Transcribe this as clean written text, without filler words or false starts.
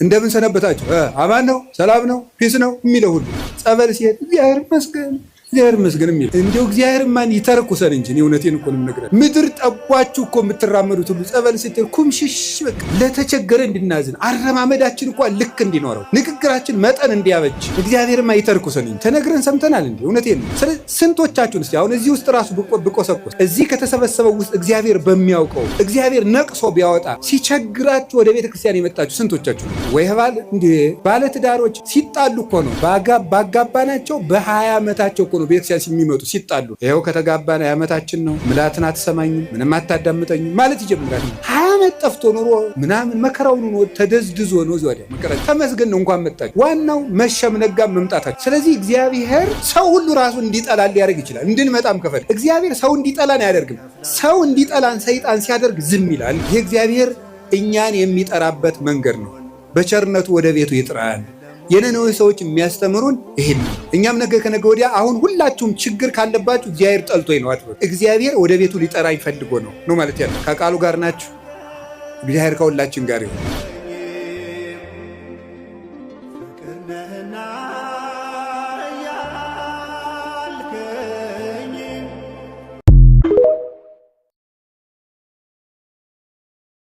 እንደምን ሰነበታችሁ? አማን ነው፣ ሰላም ነው፣ ፒስ ነው የሚለው ሁሉ ጸበል ሲሄድ እግዚአብሔር ይመስገን እግዚአብሔር ይመስገን የሚል እንደው እግዚአብሔር ማን ይተርኩሰን እንጂ እውነቴን እኮ ነው የምነግርህ። ምድር ጠቧችሁ እኮ የምትራመዱት ሁሉ ጸበል ስትል ኩምሽሽ በቃ ለተቸገረ እንድናዝን አረማመዳችን እኮ ልክ እንዲኖረው ንግግራችን መጠን እንዲያበጅ እግዚአብሔርማ ይተርኩሰን እንጂ ተነግረን ሰምተናል እንዴ? እውነቴን ነው። ስለዚህ ስንቶቻችሁን እስቲ አሁን እዚህ ውስጥ ራሱ ብቆሰቆስ እዚህ ከተሰበሰበው ውስጥ እግዚአብሔር በሚያውቀው እግዚአብሔር ነቅሶ ቢያወጣ ሲቸግራችሁ ወደ ቤተ ክርስቲያን የመጣችሁ ስንቶቻችሁ ወይ ባል እንዴ ባለ ትዳሮች ሲጣሉ እኮ ነው ባጋባናቸው በ20 ዓመታቸው እኮ ነው ቤተክርስቲያን የሚመጡ ሲጣሉ ይሄው ከተጋባን ዓመታችን ነው ምላትን አትሰማኝም ምንም አታዳምጠኝም ማለት ይጀምራል። 20 ዓመት ጠፍቶ ኑሮ ምናምን መከራውን ነው ተደዝድዞ ነው ወዲያ መከራ ተመስገን እንኳን መጣች። ዋናው መሸም ነጋም መምጣታችን። ስለዚህ እግዚአብሔር ሰው ሁሉ ራሱ እንዲጠላል ሊያደርግ ይችላል። እንድንመጣም ከፈለ እግዚአብሔር ሰው እንዲጠላን አያደርግም። ሰው እንዲጠላን ሰይጣን ሲያደርግ ዝም ይላል። ይሄ እግዚአብሔር እኛን የሚጠራበት መንገድ ነው። በቸርነቱ ወደ ቤቱ ይጥራል። የነነዌ ሰዎች የሚያስተምሩን ይሄን ነው። እኛም ነገ ከነገ ወዲያ አሁን ሁላችሁም ችግር ካለባችሁ እግዚአብሔር ጠልቶኝ ነው አትበሉ። እግዚአብሔር ወደ ቤቱ ሊጠራኝ ፈልጎ ነው ማለት ያለው። ከቃሉ ጋር ናችሁ። እግዚአብሔር ከሁላችን ጋር ይሁን።